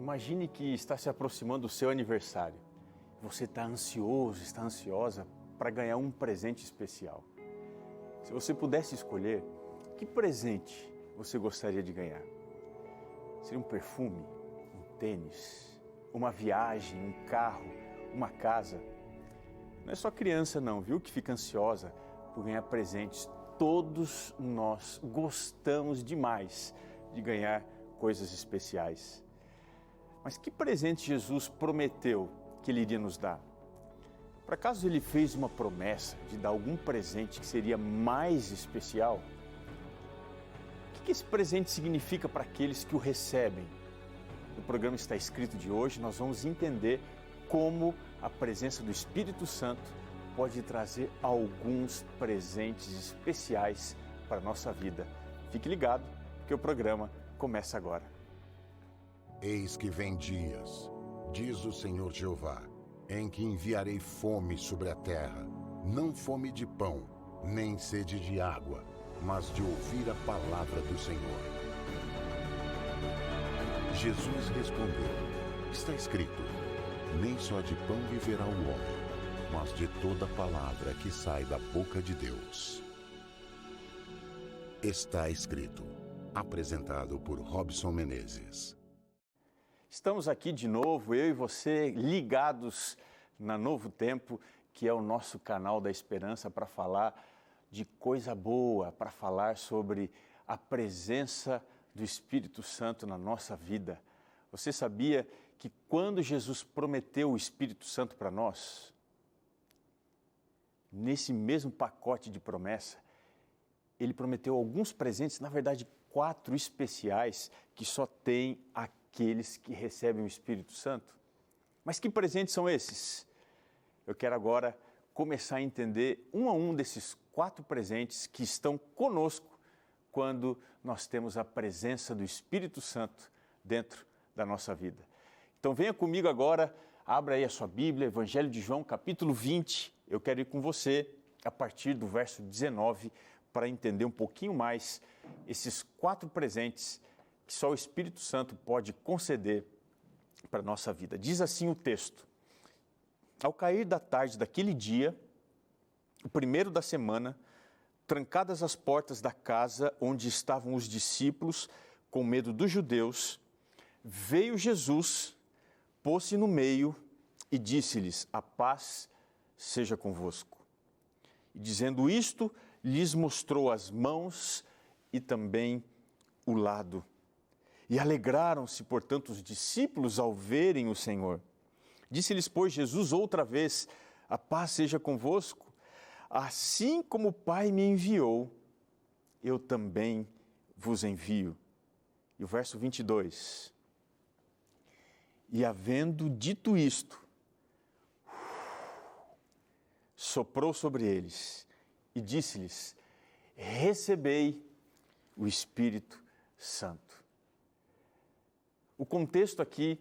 Imagine que está se aproximando o seu aniversário. Você está ansioso, está ansiosa para ganhar um presente especial. Se você pudesse escolher, que presente você gostaria de ganhar? Seria um perfume, um tênis, uma viagem, um carro, uma casa? Não é só criança não, viu, que fica ansiosa por ganhar presentes. Todos nós gostamos demais de ganhar coisas especiais. Mas que presente Jesus prometeu que Ele iria nos dar? Por acaso Ele fez uma promessa de dar algum presente que seria mais especial? O que esse presente significa para aqueles que o recebem? No programa Está Escrito de hoje, nós vamos entender como a presença do Espírito Santo pode trazer alguns presentes especiais para a nossa vida. Fique ligado, que o programa começa agora. Eis que vem dias, diz o Senhor Jeová, em que enviarei fome sobre a terra, não fome de pão, nem sede de água, mas de ouvir a palavra do Senhor. Jesus respondeu, está escrito, nem só de pão viverá o homem, mas de toda palavra que sai da boca de Deus. Está escrito, apresentado por Robson Menezes. Estamos aqui de novo, eu e você, ligados na Novo Tempo, que é o nosso canal da esperança para falar de coisa boa, para falar sobre a presença do Espírito Santo na nossa vida. Você sabia que quando Jesus prometeu o Espírito Santo para nós, nesse mesmo pacote de promessa, Ele prometeu alguns presentes, na verdade 4 especiais, que só tem aqueles que recebem o Espírito Santo? Mas que presentes são esses? Eu quero agora começar a entender um a um desses 4 presentes que estão conosco quando nós temos a presença do Espírito Santo dentro da nossa vida. Então venha comigo agora, abra aí a sua Bíblia, Evangelho de João, capítulo 20. Eu quero ir com você a partir do verso 19 para entender um pouquinho mais esses 4 presentes que só o Espírito Santo pode conceder para a nossa vida. Diz assim o texto: ao cair da tarde daquele dia, o primeiro da semana, trancadas as portas da casa onde estavam os discípulos, com medo dos judeus, veio Jesus, pôs-se no meio e disse-lhes, a paz seja convosco. E dizendo isto, lhes mostrou as mãos e também o lado. E alegraram-se, portanto, os discípulos ao verem o Senhor. Disse-lhes, pois, Jesus outra vez, a paz seja convosco. Assim como o Pai me enviou, eu também vos envio. E o verso 22. E havendo dito isto, soprou sobre eles e disse-lhes, recebei o Espírito Santo. O contexto aqui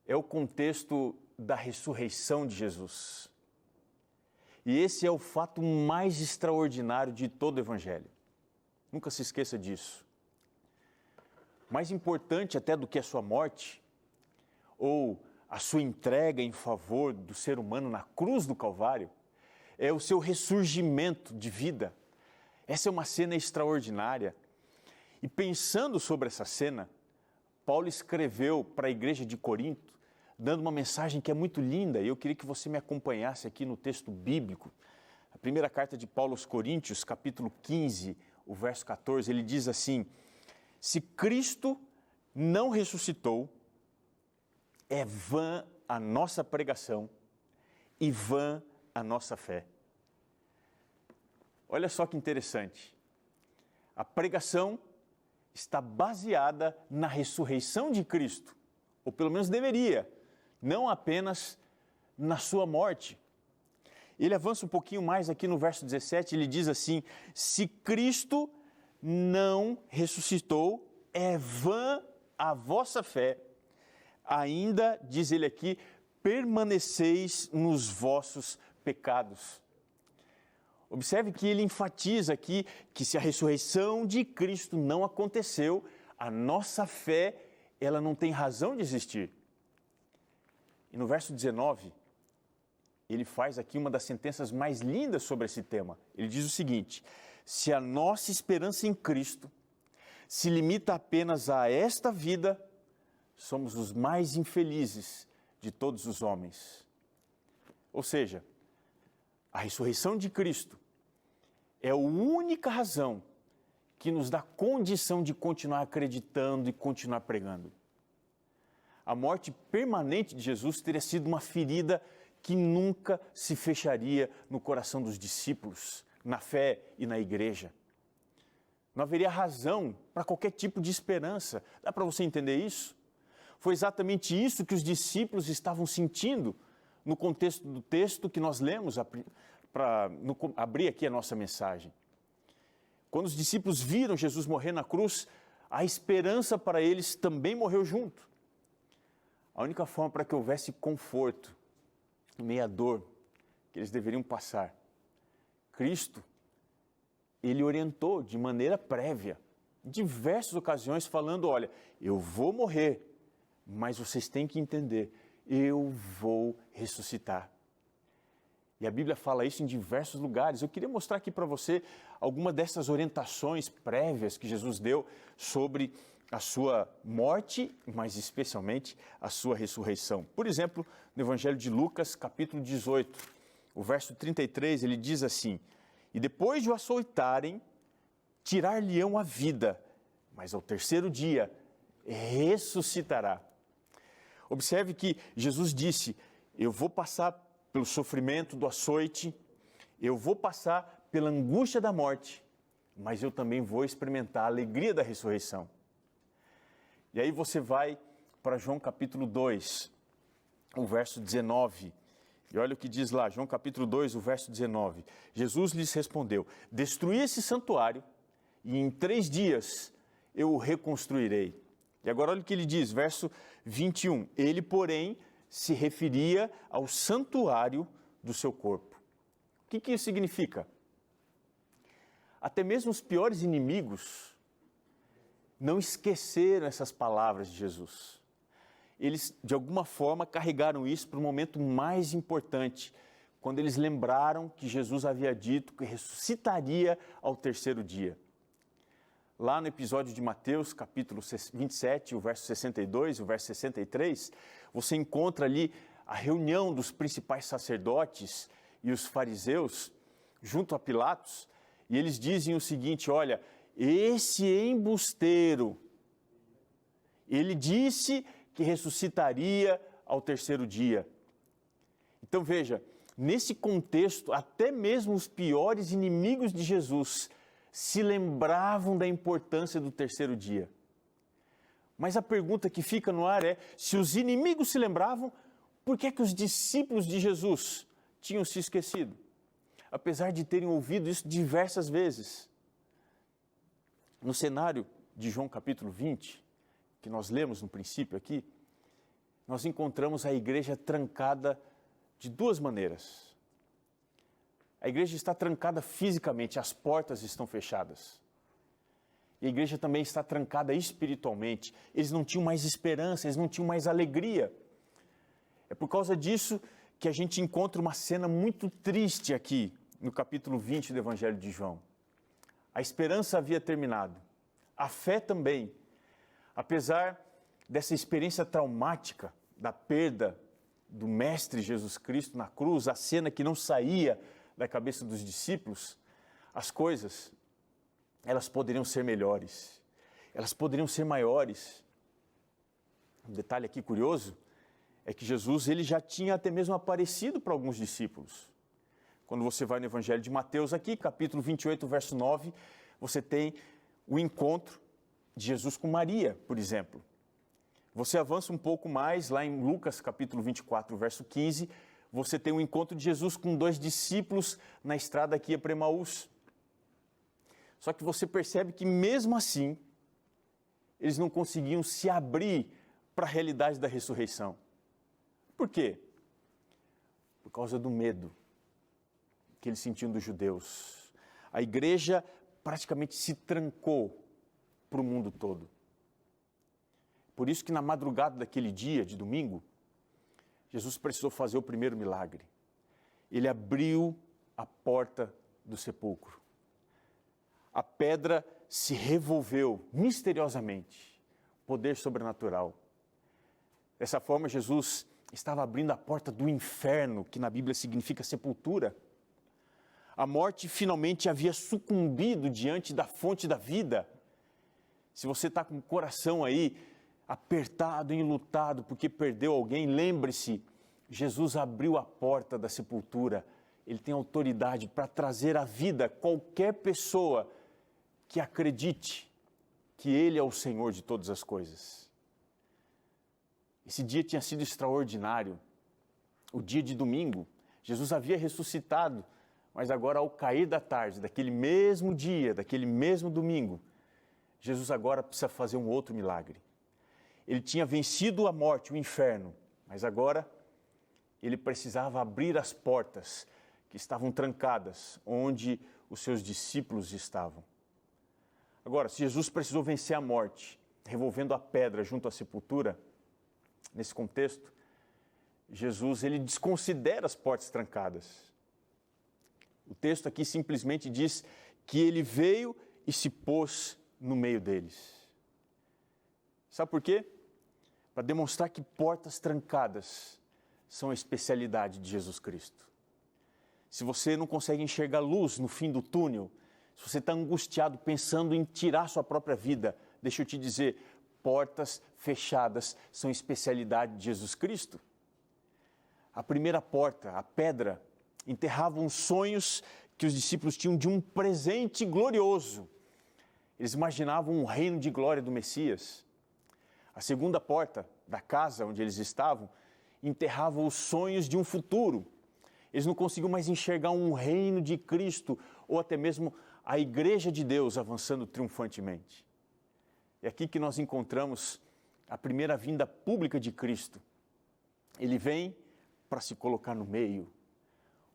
é o contexto da ressurreição de Jesus. E esse é o fato mais extraordinário de todo o Evangelho. Nunca se esqueça disso. Mais importante até do que a sua morte, ou a sua entrega em favor do ser humano na cruz do Calvário, é o seu ressurgimento de vida. Essa é uma cena extraordinária. E pensando sobre essa cena, Paulo escreveu para a igreja de Corinto, dando uma mensagem que é muito linda, e eu queria que você me acompanhasse aqui no texto bíblico. A primeira carta de Paulo aos Coríntios, capítulo 15, o verso 14, ele diz assim, se Cristo não ressuscitou, é vã a nossa pregação e vã a nossa fé. Olha só que interessante. A pregação está baseada na ressurreição de Cristo, ou pelo menos deveria, não apenas na sua morte. Ele avança um pouquinho mais aqui no verso 17, ele diz assim, se Cristo não ressuscitou, é vã a vossa fé. Ainda, diz ele aqui, permaneceis nos vossos pecados. Observe que ele enfatiza aqui que se a ressurreição de Cristo não aconteceu, a nossa fé ela não tem razão de existir. E no verso 19, ele faz aqui uma das sentenças mais lindas sobre esse tema. Ele diz o seguinte: se a nossa esperança em Cristo se limita apenas a esta vida, somos os mais infelizes de todos os homens. Ou seja, a ressurreição de Cristo é a única razão que nos dá condição de continuar acreditando e continuar pregando. A morte permanente de Jesus teria sido uma ferida que nunca se fecharia no coração dos discípulos, na fé e na igreja. Não haveria razão para qualquer tipo de esperança. Dá para você entender isso? Foi exatamente isso que os discípulos estavam sentindo no contexto do texto que nós lemos para abrir aqui a nossa mensagem. Quando os discípulos viram Jesus morrer na cruz, a esperança para eles também morreu junto. A única forma para que houvesse conforto, meia dor que eles deveriam passar, Cristo, ele orientou de maneira prévia, em diversas ocasiões, falando: olha, eu vou morrer, mas vocês têm que entender, eu vou ressuscitar. E a Bíblia fala isso em diversos lugares. Eu queria mostrar aqui para você alguma dessas orientações prévias que Jesus deu sobre a sua morte, mas especialmente a sua ressurreição. Por exemplo, no Evangelho de Lucas, capítulo 18, o verso 33, ele diz assim: e depois de o açoitarem, tirar-lhe-ão a vida, mas ao terceiro dia ressuscitará. Observe que Jesus disse: eu vou passar pelo sofrimento do açoite, eu vou passar pela angústia da morte, mas eu também vou experimentar a alegria da ressurreição. E aí você vai para João capítulo 2, o verso 19, e olha o que diz lá, João capítulo 2, o verso 19. Jesus lhes respondeu: destruí esse santuário e em 3 dias eu o reconstruirei. E agora olha o que ele diz, verso 21. Ele, porém, se referia ao santuário do seu corpo. O que isso significa? Até mesmo os piores inimigos não esqueceram essas palavras de Jesus. Eles, de alguma forma, carregaram isso para o momento mais importante, quando eles lembraram que Jesus havia dito que ressuscitaria ao terceiro dia. Lá no episódio de Mateus, capítulo 27, o verso 62 e o verso 63, você encontra ali a reunião dos principais sacerdotes e os fariseus junto a Pilatos, e eles dizem o seguinte: olha, esse embusteiro, ele disse que ressuscitaria ao terceiro dia. Então veja, nesse contexto, até mesmo os piores inimigos de Jesus se lembravam da importância do terceiro dia. Mas a pergunta que fica no ar é: se os inimigos se lembravam, por que os discípulos de Jesus tinham se esquecido? Apesar de terem ouvido isso diversas vezes. No cenário de João capítulo 20, que nós lemos no princípio aqui, nós encontramos a igreja trancada de 2 maneiras. A igreja está trancada fisicamente, as portas estão fechadas. E a igreja também está trancada espiritualmente. Eles não tinham mais esperança, eles não tinham mais alegria. É por causa disso que a gente encontra uma cena muito triste aqui, no capítulo 20 do Evangelho de João. A esperança havia terminado, a fé também. Apesar dessa experiência traumática, da perda do Mestre Jesus Cristo na cruz, a cena que não saía da cabeça dos discípulos, as coisas, elas poderiam ser melhores, elas poderiam ser maiores. Um detalhe aqui curioso é que Jesus, ele já tinha até mesmo aparecido para alguns discípulos. Quando você vai no Evangelho de Mateus aqui, capítulo 28, verso 9, você tem o encontro de Jesus com Maria, por exemplo. Você avança um pouco mais, lá em Lucas, capítulo 24, verso 15, você tem o encontro de Jesus com 2 discípulos na estrada aqui para Emaús. Só que você percebe que mesmo assim, eles não conseguiam se abrir para a realidade da ressurreição. Por quê? Por causa do medo que eles sentiam dos judeus. A igreja praticamente se trancou para o mundo todo. Por isso que na madrugada daquele dia, de domingo, Jesus precisou fazer o primeiro milagre. Ele abriu a porta do sepulcro. A pedra se revolveu misteriosamente, poder sobrenatural. Dessa forma, Jesus estava abrindo a porta do inferno, que na Bíblia significa sepultura. A morte finalmente havia sucumbido diante da fonte da vida. Se você está com o coração aí apertado, enlutado, porque perdeu alguém, lembre-se, Jesus abriu a porta da sepultura. Ele tem autoridade para trazer à vida qualquer pessoa que acredite que Ele é o Senhor de todas as coisas. Esse dia tinha sido extraordinário. O dia de domingo, Jesus havia ressuscitado, mas agora ao cair da tarde, daquele mesmo dia, daquele mesmo domingo, Jesus agora precisa fazer um outro milagre. Ele tinha vencido a morte, o inferno, mas agora ele precisava abrir as portas que estavam trancadas, onde os seus discípulos estavam. Agora, se Jesus precisou vencer a morte, revolvendo a pedra junto à sepultura, nesse contexto, Jesus ele desconsidera as portas trancadas. O texto aqui simplesmente diz que ele veio e se pôs no meio deles. Sabe por quê? Para demonstrar que portas trancadas são a especialidade de Jesus Cristo. Se você não consegue enxergar luz no fim do túnel, se você está angustiado pensando em tirar sua própria vida, deixa eu te dizer, portas fechadas são especialidade de Jesus Cristo. A primeira porta, a pedra, enterrava os sonhos que os discípulos tinham de um presente glorioso. Eles imaginavam um reino de glória do Messias. A segunda porta da casa onde eles estavam enterrava os sonhos de um futuro. Eles não conseguiam mais enxergar um reino de Cristo ou até mesmo a igreja de Deus avançando triunfantemente. É aqui que nós encontramos a primeira vinda pública de Cristo. Ele vem para se colocar no meio.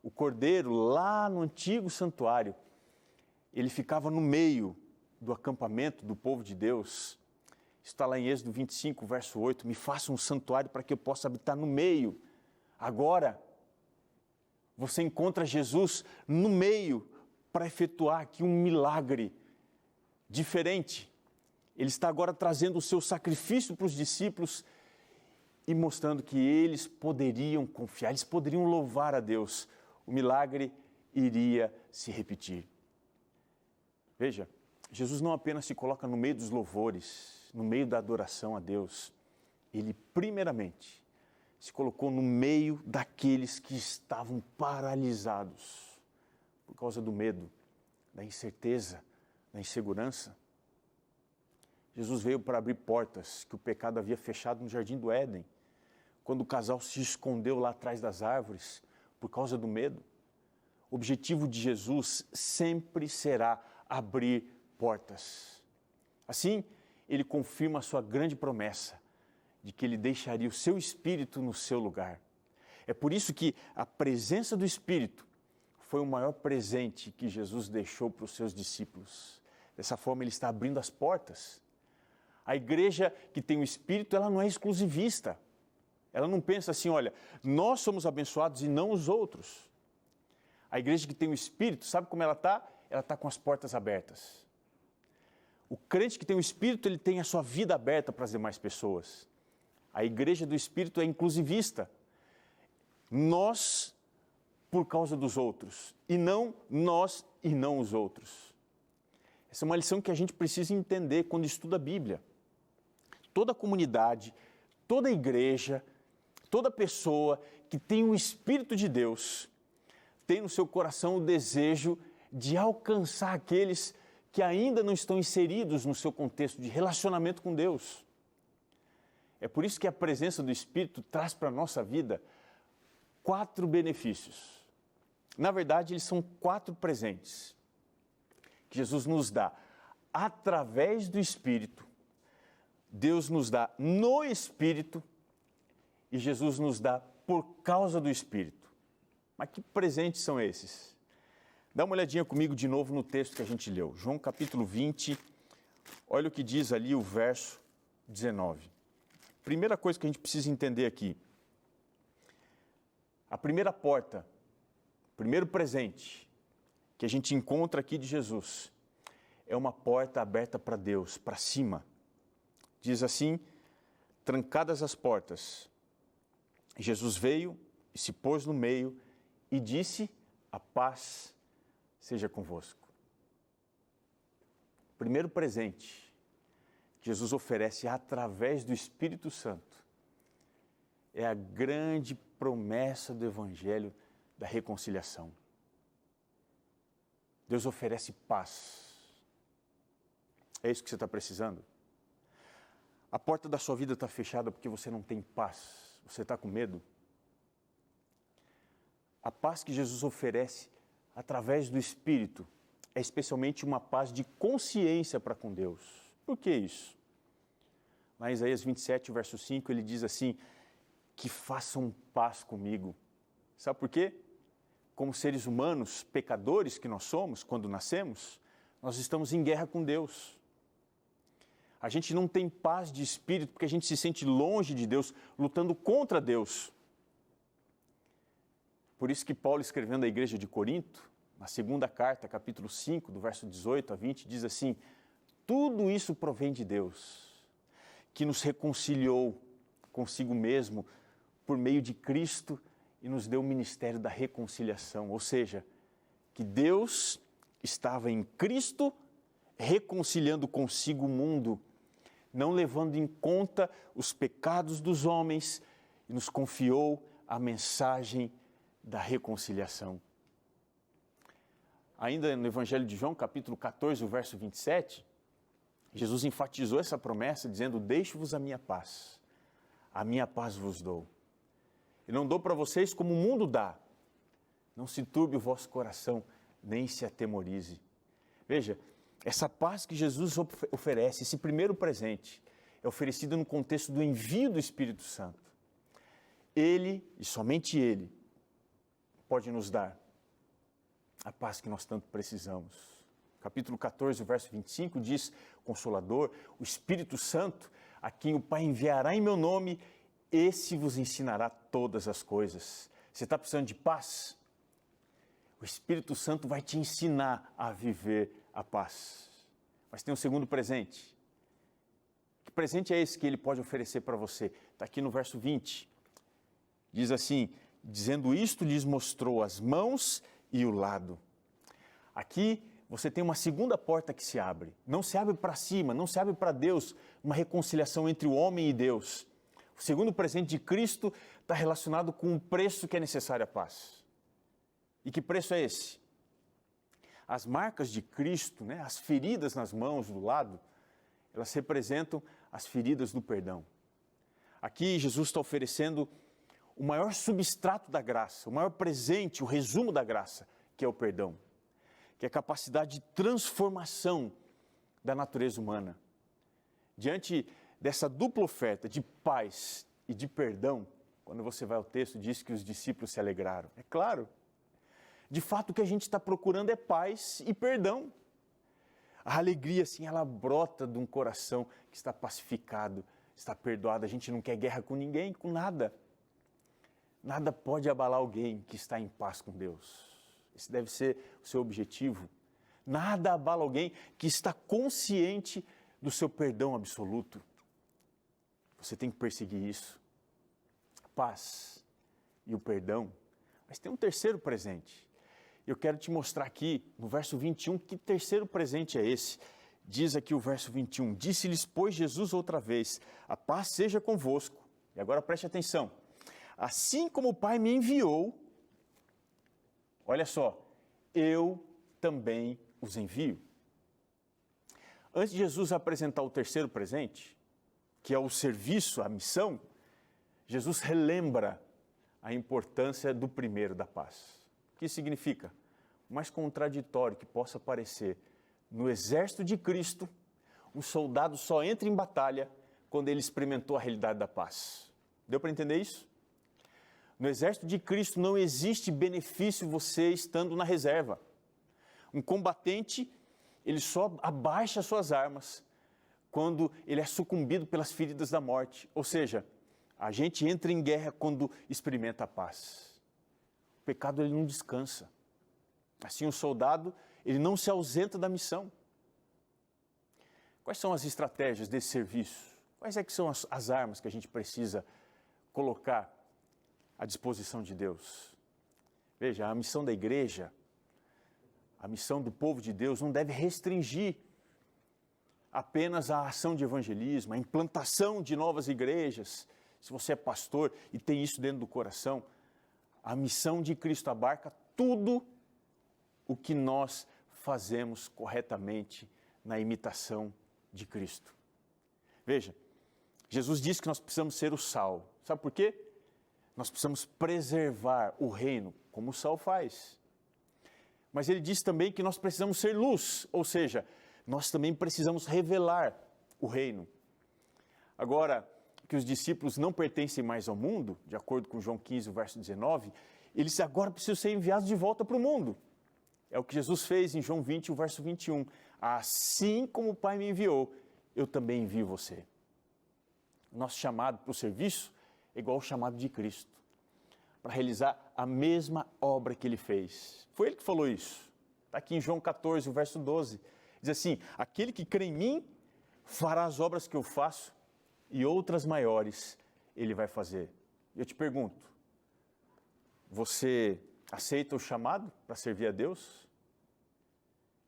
O cordeiro, lá no antigo santuário, ele ficava no meio do acampamento do povo de Deus. Está lá em Êxodo 25, verso 8. Me faça um santuário para que eu possa habitar no meio. Agora, você encontra Jesus no meio para efetuar aqui um milagre diferente. Ele está agora trazendo o seu sacrifício para os discípulos e mostrando que eles poderiam confiar, eles poderiam louvar a Deus. O milagre iria se repetir. Veja, Jesus não apenas se coloca no meio dos louvores, no meio da adoração a Deus. Ele, primeiramente, se colocou no meio daqueles que estavam paralisados por causa do medo, da incerteza, da insegurança. Jesus veio para abrir portas que o pecado havia fechado no Jardim do Éden, quando o casal se escondeu lá atrás das árvores por causa do medo. O objetivo de Jesus sempre será abrir portas. Assim, ele confirma a sua grande promessa de que ele deixaria o seu Espírito no seu lugar. É por isso que a presença do Espírito foi o maior presente que Jesus deixou para os seus discípulos. Dessa forma, ele está abrindo as portas. A igreja que tem o Espírito, ela não é exclusivista. Ela não pensa assim, olha, nós somos abençoados e não os outros. A igreja que tem o Espírito, sabe como ela está? Ela está com as portas abertas. O crente que tem o Espírito, ele tem a sua vida aberta para as demais pessoas. A igreja do Espírito é inclusivista. Nós, por causa dos outros, e não nós e não os outros. Essa é uma lição que a gente precisa entender quando estuda a Bíblia. Toda comunidade, toda igreja, toda pessoa que tem o Espírito de Deus, tem no seu coração o desejo de alcançar aqueles que ainda não estão inseridos no seu contexto de relacionamento com Deus. É por isso que a presença do Espírito traz para a nossa vida 4 benefícios. Na verdade, eles são 4 presentes que Jesus nos dá através do Espírito, Deus nos dá no Espírito e Jesus nos dá por causa do Espírito. Mas que presentes são esses? Dá uma olhadinha comigo de novo no texto que a gente leu. João capítulo 20, olha o que diz ali o verso 19. Primeira coisa que a gente precisa entender aqui. A primeira porta, o primeiro presente que a gente encontra aqui de Jesus é uma porta aberta para Deus, para cima. Diz assim, trancadas as portas, Jesus veio e se pôs no meio e disse, a paz seja convosco. O primeiro presente que Jesus oferece através do Espírito Santo é a grande promessa do Evangelho da reconciliação. Deus oferece paz. É isso que você está precisando? A porta da sua vida está fechada porque você não tem paz. Você está com medo? A paz que Jesus oferece através do Espírito é especialmente uma paz de consciência para com Deus. Por que isso? Lá em Isaías 27, verso 5, ele diz assim, que façam paz comigo. Sabe por quê? Como seres humanos, pecadores que nós somos, quando nascemos, nós estamos em guerra com Deus. A gente não tem paz de espírito porque a gente se sente longe de Deus, lutando contra Deus. Por isso que Paulo, escrevendo à igreja de Corinto, na segunda carta, capítulo 5, do verso 18 a 20, diz assim, tudo isso provém de Deus, que nos reconciliou consigo mesmo por meio de Cristo e nos deu o ministério da reconciliação. Ou seja, que Deus estava em Cristo reconciliando consigo o mundo, não levando em conta os pecados dos homens e nos confiou a mensagem da reconciliação. Ainda no Evangelho de João, capítulo 14, o verso 27, Jesus enfatizou essa promessa dizendo, deixo-vos a minha paz vos dou. E não dou para vocês como o mundo dá. Não se turbe o vosso coração, nem se atemorize. Veja, essa paz que Jesus oferece, esse primeiro presente, é oferecido no contexto do envio do Espírito Santo. Ele, e somente Ele, pode nos dar a paz que nós tanto precisamos. Capítulo 14, verso 25 diz, Consolador, o Espírito Santo, a quem o Pai enviará em meu nome, esse vos ensinará todas as coisas. Você está precisando de paz? O Espírito Santo vai te ensinar a viver a paz. Mas tem um segundo presente. Que presente é esse que ele pode oferecer para você? Está aqui no verso 20. Diz assim, dizendo isto, lhes mostrou as mãos e o lado. Aqui você tem uma segunda porta que se abre. Não se abre para cima, não se abre para Deus, uma reconciliação entre o homem e Deus. O segundo presente de Cristo está relacionado com o preço que é necessário à paz. E que preço é esse? As marcas de Cristo, né, as feridas nas mãos, do lado, elas representam as feridas do perdão. Aqui Jesus está oferecendo o maior substrato da graça, o maior presente, o resumo da graça, que é o perdão, que é a capacidade de transformação da natureza humana. Diante dessa dupla oferta de paz e de perdão, quando você vai ao texto, diz que os discípulos se alegraram. É claro, de fato o que a gente está procurando é paz e perdão. A alegria, assim, ela brota de um coração que está pacificado, está perdoado. A gente não quer guerra com ninguém, com nada. Nada pode abalar alguém que está em paz com Deus. Esse deve ser o seu objetivo. Nada abala alguém que está consciente do seu perdão absoluto. Você tem que perseguir isso. A paz e o perdão. Mas tem um terceiro presente. Eu quero te mostrar aqui, no verso 21, que terceiro presente é esse. Diz aqui o verso 21, disse-lhes, pois, Jesus outra vez, a paz seja convosco. E agora preste atenção. Assim como o Pai me enviou, olha só, eu também os envio. Antes de Jesus apresentar o terceiro presente, que é o serviço, a missão, Jesus relembra a importância do primeiro, da paz. O que significa? O mais contraditório que possa parecer, no exército de Cristo, um soldado só entra em batalha quando ele experimentou a realidade da paz. Deu para entender isso? No exército de Cristo não existe benefício você estando na reserva. Um combatente, ele só abaixa suas armas quando ele é sucumbido pelas feridas da morte. Ou seja, a gente entra em guerra quando experimenta a paz. O pecado ele não descansa. Assim, o soldado ele não se ausenta da missão. Quais são as estratégias desse serviço? Quais é que são as armas que a gente precisa colocar à disposição de Deus? Veja, a missão da igreja, a missão do povo de Deus não deve restringir apenas a ação de evangelismo, a implantação de novas igrejas. Se você é pastor e tem isso dentro do coração, a missão de Cristo abarca tudo o que nós fazemos corretamente na imitação de Cristo. Veja, Jesus disse que nós precisamos ser o sal. Sabe por quê? Nós precisamos preservar o reino, como o sal faz. Mas ele disse também que nós precisamos ser luz, ou seja, nós também precisamos revelar o reino. Agora, que os discípulos não pertencem mais ao mundo, de acordo com João 15, verso 19, eles agora precisam ser enviados de volta para o mundo. É o que Jesus fez em João 20, o verso 21. Assim como o Pai me enviou, eu também envio você. Nosso chamado para o serviço é igual ao chamado de Cristo, para realizar a mesma obra que ele fez. Foi ele que falou isso. Está aqui em João 14, o verso 12. Diz assim, aquele que crê em mim fará as obras que eu faço e outras maiores ele vai fazer. Eu te pergunto, você aceita o chamado para servir a Deus?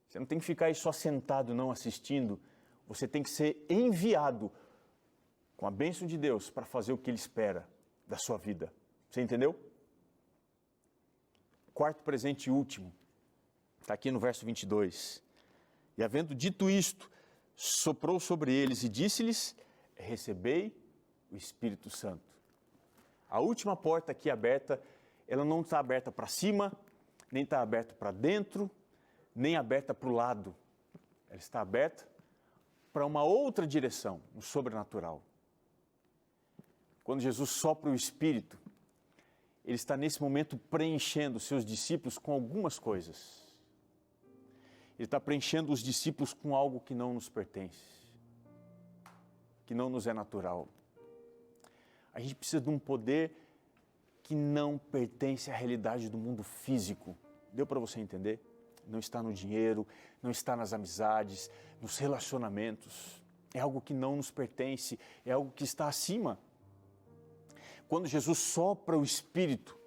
Você não tem que ficar aí só sentado, não assistindo. Você tem que ser enviado com a bênção de Deus para fazer o que Ele espera da sua vida. Você entendeu? Quarto presente e último, está aqui no verso 22. E havendo dito isto, soprou sobre eles e disse-lhes, recebei o Espírito Santo. A última porta aqui aberta, ela não está aberta para cima, nem está aberta para dentro, nem aberta para o lado. Ela está aberta para uma outra direção, no sobrenatural. Quando Jesus sopra o Espírito, Ele está nesse momento preenchendo os seus discípulos com algumas coisas. Ele está preenchendo os discípulos com algo que não nos pertence, que não nos é natural. A gente precisa de um poder que não pertence à realidade do mundo físico. Deu para você entender? Não está no dinheiro, não está nas amizades, nos relacionamentos. É algo que não nos pertence, é algo que está acima. Quando Jesus sopra o Espírito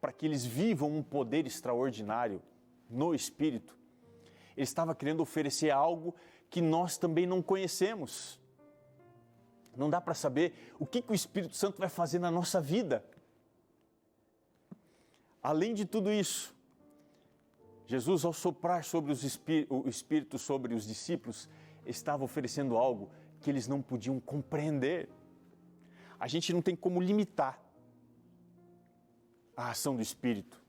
para que eles vivam um poder extraordinário no Espírito, Ele estava querendo oferecer algo que nós também não conhecemos. Não dá para saber o que o Espírito Santo vai fazer na nossa vida. Além de tudo isso, Jesus, ao soprar sobre o Espírito sobre os discípulos, estava oferecendo algo que eles não podiam compreender. A gente não tem como limitar a ação do Espírito.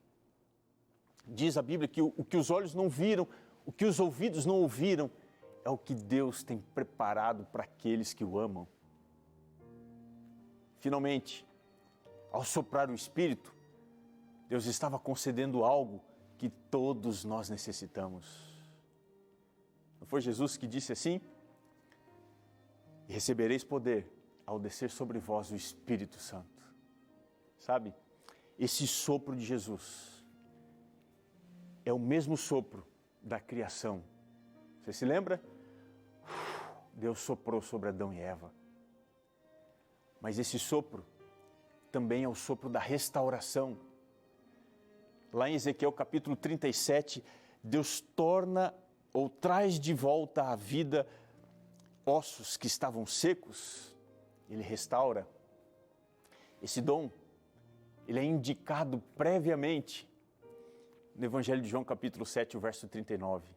Diz a Bíblia que o que os olhos não viram, o que os ouvidos não ouviram, é o que Deus tem preparado para aqueles que o amam. Finalmente, ao soprar o Espírito, Deus estava concedendo algo que todos nós necessitamos. Não foi Jesus que disse assim? E recebereis poder ao descer sobre vós o Espírito Santo. Sabe, esse sopro de Jesus é o mesmo sopro da criação. Você se lembra? Deus soprou sobre Adão e Eva. Mas esse sopro também é o sopro da restauração. Lá em Ezequiel capítulo 37, Deus torna ou traz de volta à vida ossos que estavam secos. Ele restaura. Esse dom, ele é indicado previamente no Evangelho de João capítulo 7, o verso 39.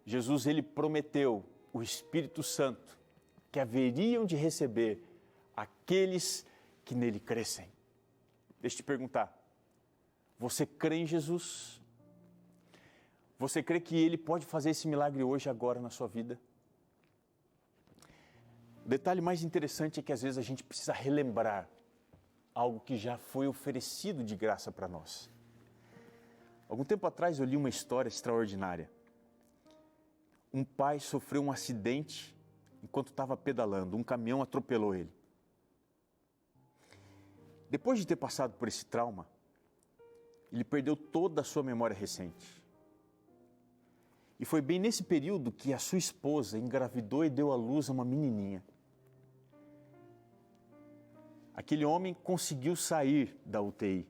Jesus, ele prometeu o Espírito Santo que haveriam de receber aqueles que nele crescem. Deixa eu te perguntar, você crê em Jesus? Você crê que Ele pode fazer esse milagre hoje, agora, na sua vida? O detalhe mais interessante é que às vezes a gente precisa relembrar algo que já foi oferecido de graça para nós. Algum tempo atrás eu li uma história extraordinária. Um pai sofreu um acidente enquanto estava pedalando, um caminhão atropelou ele. Depois de ter passado por esse trauma, ele perdeu toda a sua memória recente. E foi bem nesse período que a sua esposa engravidou e deu à luz a uma menininha. Aquele homem conseguiu sair da UTI,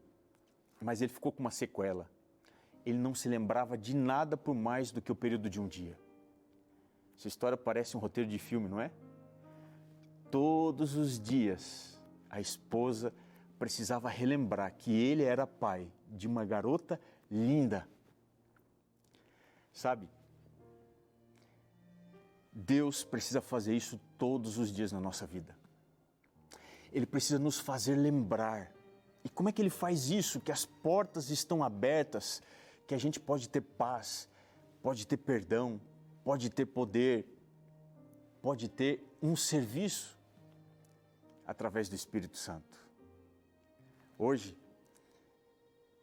mas ele ficou com uma sequela. Ele não se lembrava de nada por mais do que o período de um dia. Essa história parece um roteiro de filme, não é? Todos os dias, a esposa precisava relembrar que ele era pai de uma garota linda. Sabe? Deus precisa fazer isso todos os dias na nossa vida. Ele precisa nos fazer lembrar. E como é que ele faz isso? Que as portas estão abertas, que a gente pode ter paz, pode ter perdão, pode ter poder, pode ter um serviço através do Espírito Santo. Hoje,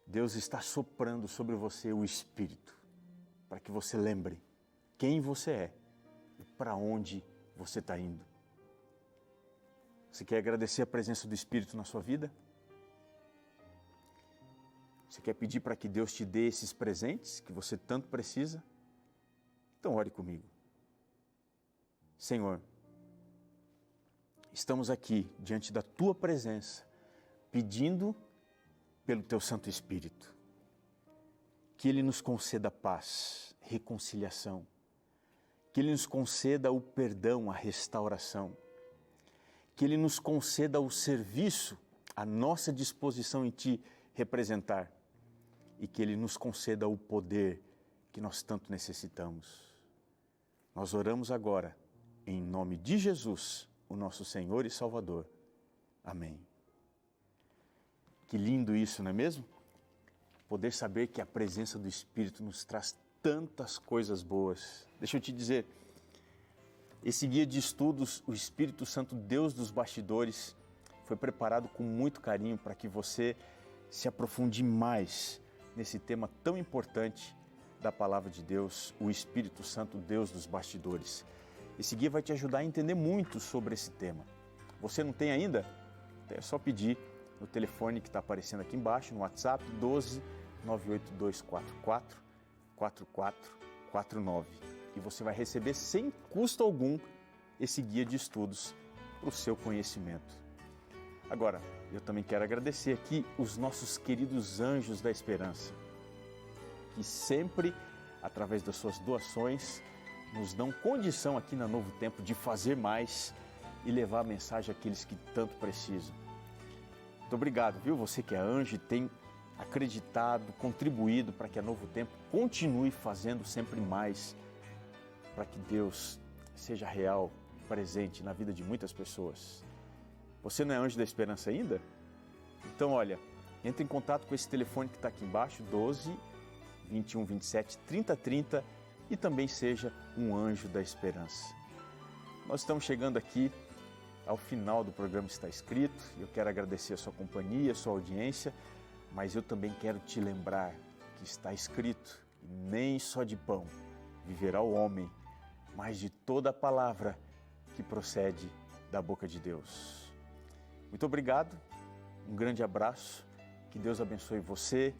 Deus está soprando sobre você o Espírito, para que você lembre quem você é e para onde você está indo. Você quer agradecer a presença do Espírito na sua vida? Você quer pedir para que Deus te dê esses presentes que você tanto precisa? Então ore comigo. Senhor, estamos aqui diante da Tua presença, pedindo pelo Teu Santo Espírito, que Ele nos conceda paz, reconciliação, que Ele nos conceda o perdão, a restauração, que Ele nos conceda o serviço, a nossa disposição em Ti representar, e que Ele nos conceda o poder que nós tanto necessitamos. Nós oramos agora, em nome de Jesus, o nosso Senhor e Salvador. Amém. Que lindo isso, não é mesmo? Poder saber que a presença do Espírito nos traz tantas coisas boas. Deixa eu te dizer, esse guia de estudos, o Espírito Santo, Deus dos bastidores, foi preparado com muito carinho para que você se aprofunde mais nesse tema tão importante da Palavra de Deus, o Espírito Santo, Deus dos bastidores. Esse guia vai te ajudar a entender muito sobre esse tema. Você não tem ainda? É só pedir no telefone que está aparecendo aqui embaixo, no WhatsApp, 12 98244 4449. E você vai receber sem custo algum esse guia de estudos para o seu conhecimento. Agora, eu também quero agradecer aqui os nossos queridos anjos da esperança, que sempre, através das suas doações, nos dão condição aqui na Novo Tempo de fazer mais e levar a mensagem àqueles que tanto precisam. Muito obrigado, viu? Você que é anjo e tem acreditado, contribuído para que a Novo Tempo continue fazendo sempre mais, para que Deus seja real, presente na vida de muitas pessoas. Você não é anjo da esperança ainda? Então, olha, entre em contato com esse telefone que está aqui embaixo, 12 21 27 30 30, e também seja um anjo da esperança. Nós estamos chegando aqui ao final do programa Está Escrito. Eu quero agradecer a sua companhia, a sua audiência, mas eu também quero te lembrar que está escrito: nem só de pão viverá o homem, mas de toda a palavra que procede da boca de Deus. Muito obrigado, um grande abraço, que Deus abençoe você,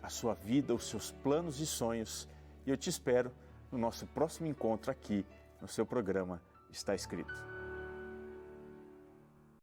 a sua vida, os seus planos e sonhos, e eu te espero no nosso próximo encontro aqui no seu programa Está Escrito.